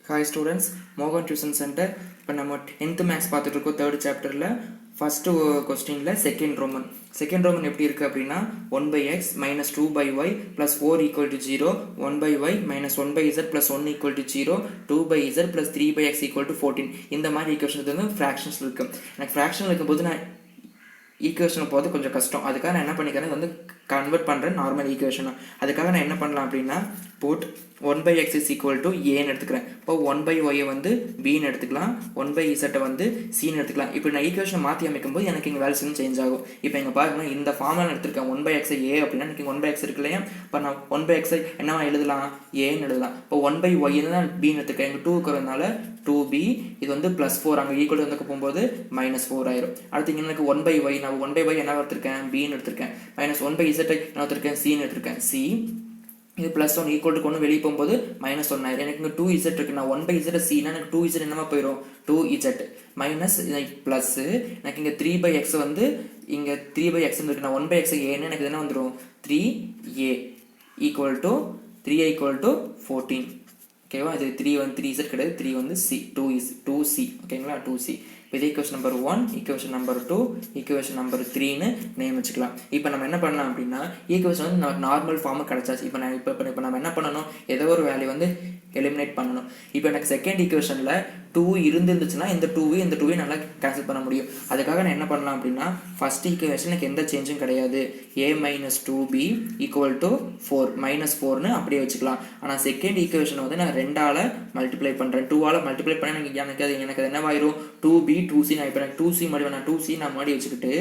Hi students, Morgan Tuition Center. இப்போ நம்ம 10th maths பார்த்துட்டு இருக்கோம். தேர்ட் சாப்டரில் ஃபஸ்ட்டு கொஸ்டினில் செகண்ட் ரோமன் எப்படி இருக்குது அப்படின்னா 1/x minus 2/y plus 4 equal to 0, 1/y minus 1/z plus 1 equal to 0, 2/z plus 3/x equal to 14. இந்த மாதிரி ஈக்குவேஷன் வந்து ஃப்ராக்ஷன்ஸ் இருக்குது. எனக்கு ஃப்ராக்ஷன் இருக்கும்போது நான் ஈக்குவேஷனை போகிறது கொஞ்சம் கஷ்டம். அதுக்காக நான் என்ன பண்ணிக்கிறேன், வந்து கன்வெர்ட் பண்ணுறேன் நார்மல் ஈக்குவேஷனை. அதுக்காக நான் என்ன பண்ணலாம் அப்படின்னா boat 1/x is equal to ஏன்னு எடுத்துக்கிறேன். இப்போ 1/y வந்து பின்னு எடுத்துக்கலாம், 1/z வந்து சின்னு எடுத்துக்கலாம். இப்போ நான் ஈக்குவேஷனை மாற்றி அமைக்கும் போது எனக்கு இங்கே வேல்யூஸ் சேஞ்ச் ஆகும். இப்போ இங்கே பாருங்க, இந்த ஃபார்முலா எடுத்துருக்கேன் 1/x ஏ அப்படின்னா எனக்கு 1/x இருக்கு இல்லையா. இப்போ நான் 1/x என்னவா எழுதலாம், ஏன்னு எழுதலாம். இப்போ 1/y தான் பின்னு எடுத்துருக்கேன். எங்கள் 2 இருக்கிறதுனால 2b, இது வந்து +4, அங்கே ஈக்குவல் வந்து போகும்போது -4 ஆயிரும். அடுத்து இங்கே எனக்கு 1/y, நான் 1/y என்ன எடுத்திருக்கேன், பின்னு எடுத்திருக்கேன். -1/z என்ன எடுத்திருக்கேன், சின்னு எடுத்திருக்கேன். சி இது +1 ஈக்குவல் டு கொண்டு வெளியே போகும்போது -1 ஆயிரும். எனக்கு இங்கே 2z இருக்கு. நான் 1/z சின்னா எனக்கு 2z என்னமா போயிடும், 2z மைனஸ் ப்ளஸ் எனக்கு இங்கே 3/x வந்து இங்கே 3/x இருக்கு. நான் 1/x ஏன்னு எனக்கு என்ன வந்துடும், 3a equal to 3a equal to 14. ஓகேவா, இது 3 வந்து 3z கிடையாது, 3 வந்து சி, 2c. ஓகேங்களா, 2c. இப்போ இது equation number 1, equation number 2, equation number 3ன்னு நேம் வச்சுக்கலாம். இப்போ நம்ம என்ன பண்ணலாம் அப்படின்னா ஈக்குவேஷன் வந்து நார்மல் ஃபார்மு கிடச்சாச்சு. இப்போ நான் இப்போ நம்ம என்ன பண்ணணும், ஏதோ ஒரு வேல்யூ வந்து எலிமினேட் பண்ணணும். இப்போ எனக்கு செகண்ட் ஈக்குவேஷனில் 2 இருந்துச்சுன்னா இந்த 2 நல்லா கேன்சல் பண்ண முடியும். அதுக்காக நான் என்ன பண்ணலாம் அப்படின்னா ஃபர்ஸ்ட் ஈக்குவேஷன் எனக்கு எந்த சேஞ்சும் கிடையாது, a minus 2b equal to 4 -4ன்னு அப்படியே வச்சுக்கலாம். ஆனால் செகண்ட் ஈக்குவேஷன் வந்து நான் 2ஆல் மல்டிப்ளை பண்ணுறேன். 2ஆல் மல்டிப்ளை பண்ண எனக்கு அது என்னவாயிரும், 2b 2c. நான் இப்போ எனக்கு 2c மாதிரி நான் 2c நான் முன்னாடி வச்சுக்கிட்டு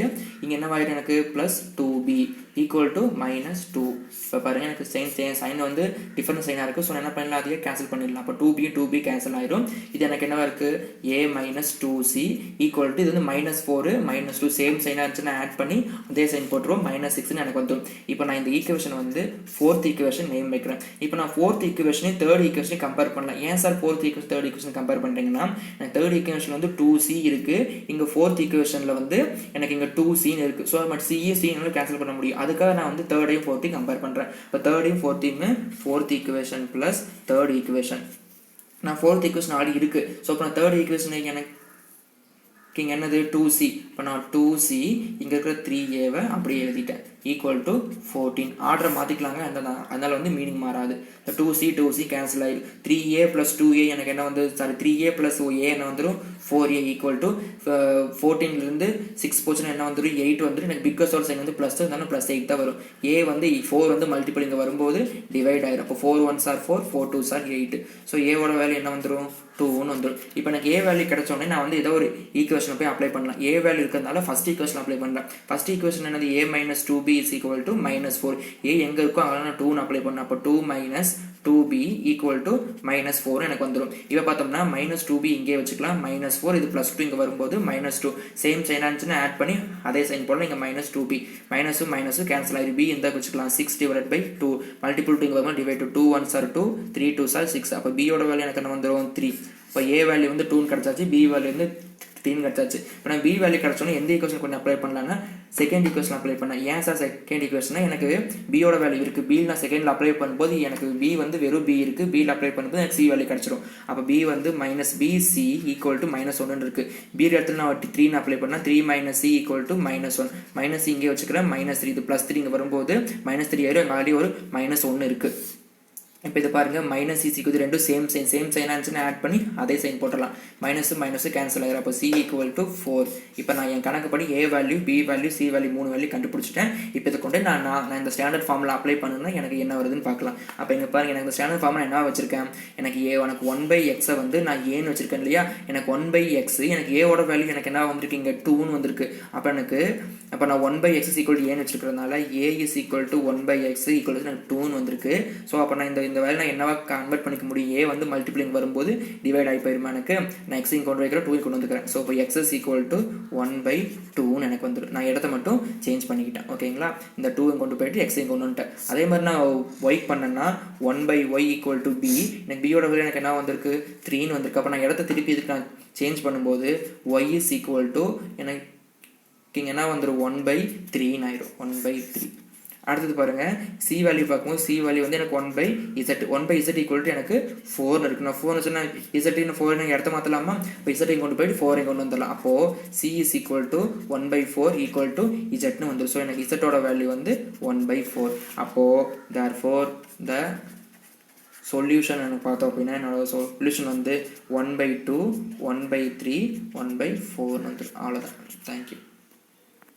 இங்கே என்னவாயிரும் எனக்கு +2b ஈக்குவல் டு -2. இப்போ பாருங்கள், எனக்கு சைன் வந்து டிஃபரன்ஸ் சைனாக இருக்குது. ஸோ நான் என்ன பண்ணலாம், அதையே கேன்சல் பண்ணிடலாம். அப்போ 2b கேன்சல் ஆயிரும். இது எனக்கு என்னவா இருக்குது, a minus 2c equal to இது வந்து -4 -2 சேம் சைனாக இருந்துச்சுன்னா ஆட் பண்ணி அதே சைன் போட்டுருவோம், -6ன்னு எனக்கு வந்துடும். இப்போ நான் இந்த ஈக்குவேஷன் வந்து ஃபோர்த் ஈக்குவேஷன் நேம் வைக்கிறேன். இப்போ நான் ஃபோர்த் ஈக்குவேஷனையும் தேர்ட் ஈக்குவேஷனையும் கம்பேர் பண்ணலாம். ஏன் sir fourth equation third equation compare பண்ணுறீங்கன்னா, எனக்கு தேர்ட் ஈக்குவேஷன் வந்து 2c இருக்குது, இங்கே ஃபோர்த் ஈக்குவேஷனில் வந்து எனக்கு இங்கே 2cன்னு இருக்குது. ஸோ நம்ம சிஎன்னால கேன்சல் பண்ண முடியும். அதுக்காக நான் வந்து தேர்டையும் ஃபோர்த்தையும் கம்பேர் பண்ணுறேன். இப்போ தேர்டையும் ஃபோர்த்தையுமே fourth equation plus third equation. நான் ஃபோர்த் ஈக்குவேஷன் ஆல்ரெடி இருக்குது. ஸோ இப்போ நான் தேர்ட் ஈக்குவேஷன் எனக்கு இங்கே என்னது 2c. இப்போ நான் 2c இங்கே இருக்கிற 3a அப்படியே எழுதிட்டேன் ஈக்குவல் டு 14. ஆர்டரை மாற்றிக்கலாங்க, அதனால வந்து மீனிங் மாறாது. 2c கேன்சல் ஆயிடும். 3a + 2a எனக்கு என்ன வந்து 3a + a என்ன வந்துடும் 4a ஈக்குவல் டு 14லேருந்து 6 போச்சுன்னா என்ன வந்துடும் 8 வந்துடும். எனக்கு பிக்கஸோட சைன் வந்து ப்ளஸ் இருந்தாலும் +8 தான் வரும். a வந்து 4 வந்து மல்டிபிள் இங்கே வரும்போது டிவைட் ஆயிரும். அப்போ 4 1s are 4, 4 2s are 8. So ஏவோட வேல்யூ என்ன வந்துடும், 2ன்னு வந்துடும். இப்போ எனக்கு a வேல்யூ கிடைச்சோடனே நான் வந்து ஏதோ ஒரு ஈக்குவேஷனை போய் அப்ளை பண்ணலாம். a வேல்யூ இருக்கிறதுனால ஃபர்ஸ்ட் ஈக்குவேஷன் அப்ளை பண்ணலாம். ஃபர்ஸ்ட் ஈக்குவேஷன் என்னது, a minus 2b is equal to -4. a எங்கே இருக்கோ அங்கே நான் 2ன்னு அப்ளை பண்ணேன். அப்போ 2 minus 2b equal to -4 எனக்கு வந்துடும். இப்போ பார்த்தோம்னா -2b இங்கே வச்சுக்கலாம், -4 இது +2 இங்கே வரும்போது -2 சேம் சைன் இருந்துச்சுன்னா ஆட் பண்ணி அதே சைன் போடலாம். இங்கே -2b மைனஸு கேன்சல் ஆகிடும். b இந்த வச்சுக்கலாம் 6/2 மல்டிபிள் 2 இங்கே வரும்போது divide 2 1s are 2, 3 2s are 6. அப்போ b யோட வேல்யூ எனக்கு என்ன வந்துடும் 3. இப்போ a வேல்யூ வந்து 2ன்னு கிடச்சாச்சு, b வேல்யூ வந்து 3 கிடச்சாச்சு. இப்போ நான் b வேல்யூ கிடச்சோன்னா எந்த ஈக்குவேஷன் கொஞ்சம் அப்ளை பண்ணலான்னா செகண்ட் ஈக்குவேஷன் அப்ளை பண்ணேன். ஏன் சார் செகண்ட் ஈக்குவேஷனா, எனக்கு பியோட வேல்யூ இருக்குது, பி நான் செகண்டில் அப்ளை பண்ணும்போது எனக்கு b வந்து வெறும் b இருக்குது, பியில் அப்ளை பண்ணும்போது எனக்கு c வேல்யூ கிடச்சிடும். அப்போ b வந்து -bc ஈக்குவல் டு -1 இருக்குது. b இடத்துல நான் 3ன்னு அப்ளை பண்ணால் 3 - c ஈக்குவல் டு -1. -c இங்கே வச்சுக்கிறேன், -3 இது +3 இங்கே வரும்போது -3 ஆயிரும். அங்கே ஆல்ரெடி ஒரு -1 இருக்குது. இப்போ இது பாருங்க, -c ரெண்டும் சேம் சைன் ஆன்சர்னு ஆட் பண்ணி அதே சைன் போட்டுடலாம். மைனஸு கேன்சல் ஆகிடும். அப்போ c ஈக்குவல் டு 4. இப்போ நான் என் கணக்குப்படி a value, b value, c value 3 value கண்டுபிடிச்சிட்டேன். இப்போ இதை கொண்டு நான் இந்த ஸ்டாண்டர்ட் ஃபார்மில் அப்ளை பண்ணுன்னா எனக்கு என்ன வருதுன்னு பார்க்கலாம். அப்போ இங்கே பாருங்க, எனக்கு இந்த ஸ்டாண்டர்ட் ஃபார்மில் என்ன வச்சிருக்கேன், எனக்கு எனக்கு 1/x வந்து நான் ஏன்னு வச்சிருக்கேன் இல்லையா. எனக்கு 1/x எனக்கு a-ஓட வேல்யூ எனக்கு என்ன வந்திருக்கு, இங்கே 2ன்னு வந்திருக்கு. அப்போ நான் 1/x ஈக்குவல் டு ஏன்னு வச்சிருக்கிறதுனால a is equal to 1/x equal to 2ன்னு வந்திருக்கு. ஸோ அப்போ நான் இந்த வேலை நான் என்னவா கன்வெர்ட் பண்ணிக்க முடியும், a வந்து மல்டிப்ளிங் வரும்போது டிவைட் ஆகி போயிருமா எனக்கு. நான் x கொண்டு வைக்கிறேன், 2 கொண்டு வந்துக்கிறேன். ஸோ இப்போ x is equal to 1/2ன்னு எனக்கு வந்துடும். நான் இடத்த மட்டும் சேஞ்ச் பண்ணிக்கிட்டேன். ஓகேங்களா, இந்த 2 கொண்டு போயிட்டு x கொண்டு வந்துட்டேன். அதே மாதிரி நான் y பண்ணேன்னா 1/y ஈக்குவல் டு b, எனக்கு b யோட வேல்யூ எனக்கு என்ன வந்திருக்கு 3ன்னு வந்திருக்கு. அப்போ நான் இடத்த திருப்பி இதுக்கு நான் சேஞ்ச் பண்ணும்போது y is equal to எனக்கு இங்கே என்ன வந்துடும் 1/3ன்னு ஆயிடும், 1/3. அடுத்தது பாருங்கள் சி வேல்யூ பார்க்கும்போது சி வேல்யூ வந்து எனக்கு 1/z ஈக்குவல் டு எனக்கு 4 இருக்கு. நான் 4 சொன்னால் இசட்டுன்னு 4 எனக்கு இடத்த மாற்றலாமா? இப்போ இசட்டை கொண்டு போயிட்டு 4 கொண்டு வந்துடலாம். அப்போது c is equal to 1/4 equal to இசட்னு வந்துடும். ஸோ எனக்கு இசட்டோட வேல்யூ வந்து 1/4. அப்போது தேர்ஃபோர் த சொல்யூஷன் எனக்கு பார்த்தோம் அப்படின்னா என்னோட சொல்யூஷன் வந்து 1/2 1/3 1/4 வந்துடும். அவ்வளோதான். தேங்க்யூ.